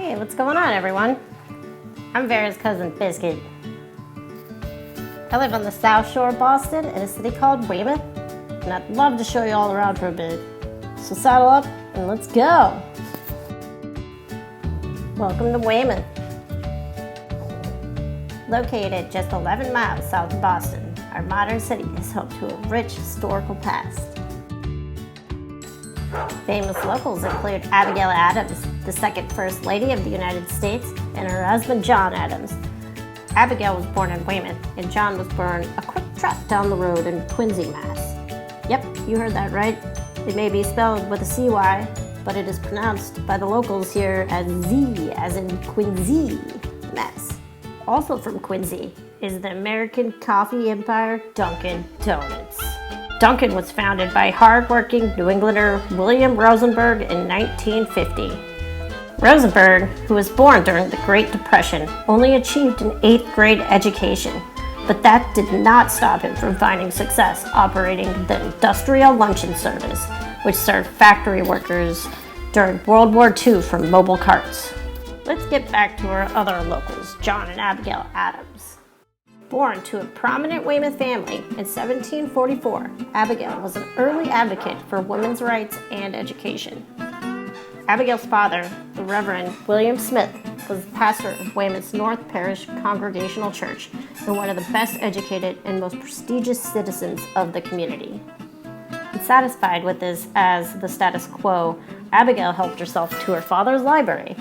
Hey, what's going on, everyone? I'm Vera's cousin, Biscuit. I live on the South Shore of Boston in a city called Weymouth, and I'd love to show you all around for a bit. So saddle up and let's go! Welcome to Weymouth. Located just 11 miles south of Boston, our modern city is home to a rich historical past. Famous locals include Abigail Adams, the second First Lady of the United States, and her husband John Adams. Abigail was born in Weymouth, and John was born a quick trot down the road in Quincy, Mass. Yep, you heard that right. It may be spelled with a CY, but it is pronounced by the locals here as Z, as in Quincy, Mass. Also from Quincy is the American coffee empire Dunkin' Donuts. Dunkin' was founded by hard-working New Englander William Rosenberg in 1950. Rosenberg, who was born during the Great Depression, only achieved an 8th grade education, but that did not stop him from finding success operating the Industrial Luncheon Service, which served factory workers during World War II from mobile carts. Let's get back to our other locals, John and Abigail Adams. Born to a prominent Weymouth family in 1744, Abigail was an early advocate for women's rights and education. Abigail's father, the Reverend William Smith, was the pastor of Weymouth's North Parish Congregational Church and one of the best educated and most prestigious citizens of the community. Unsatisfied with this as the status quo, Abigail helped herself to her father's library.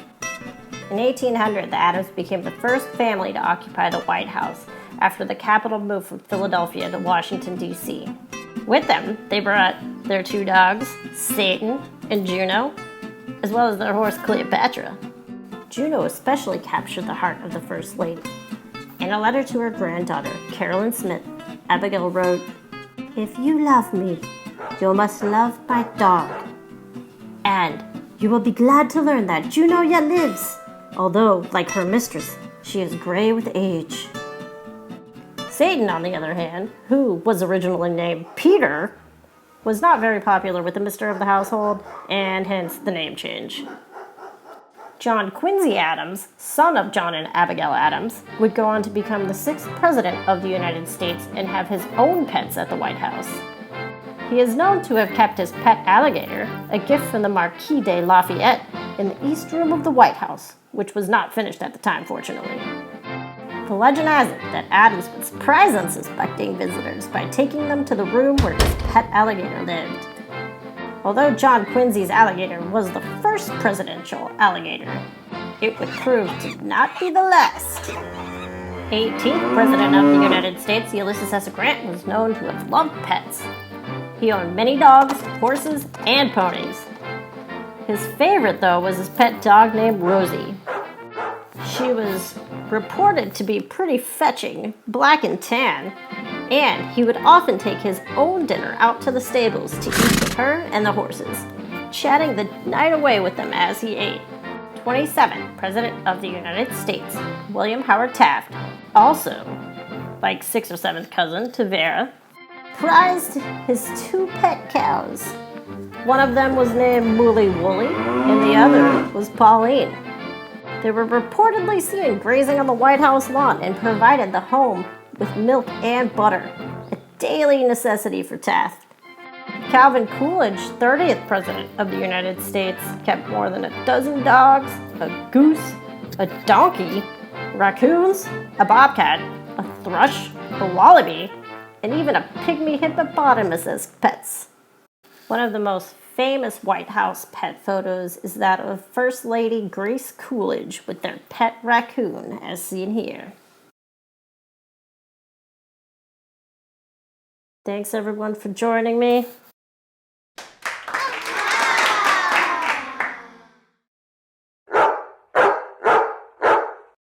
In 1800, the Adams became the first family to occupy the White House after the capital moved from Philadelphia to Washington, D.C. With them, they brought their 2 dogs, Satan and Juno, as well as their horse Cleopatra. Juno especially captured the heart of the First Lady. In a letter to her granddaughter, Carolyn Smith, Abigail wrote, "If you love me, you must love my dog. And you will be glad to learn that Juno yet lives, although, like her mistress, she is gray with age." Satan, on the other hand, who was originally named Peter, was not very popular with the mister of the household, and hence the name change. John Quincy Adams, son of John and Abigail Adams, would go on to become the 6th president of the United States and have his own pets at the White House. He is known to have kept his pet alligator, a gift from the Marquis de Lafayette, in the East Room of the White House, which was not finished at the time, fortunately. The legend has it that Adams would surprise unsuspecting visitors by taking them to the room where his pet alligator lived. Although John Quincy's alligator was the first presidential alligator, it would prove to not be the last. 18th President of the United States, Ulysses S. Grant, was known to have loved pets. He owned many dogs, horses, and ponies. His favorite, though, was his pet dog named Rosie. She was reported to be pretty fetching, black and tan, and he would often take his own dinner out to the stables to eat with her and the horses, chatting the night away with them as he ate. 27th President of the United States, William Howard Taft, also, like 6th or 7th cousin to Vera, prized his 2 pet cows. One of them was named Wooly Wooly, and the other was Pauline. They were reportedly seen grazing on the White House lawn and provided the home with milk and butter, a daily necessity for Taft. Calvin Coolidge, 30th President of the United States, kept more than a dozen dogs, a goose, a donkey, raccoons, a bobcat, a thrush, a wallaby, and even a pygmy hippopotamus as pets. One of the most famous White House pet photos is that of First Lady Grace Coolidge with their pet raccoon, as seen here. Thanks everyone for joining me.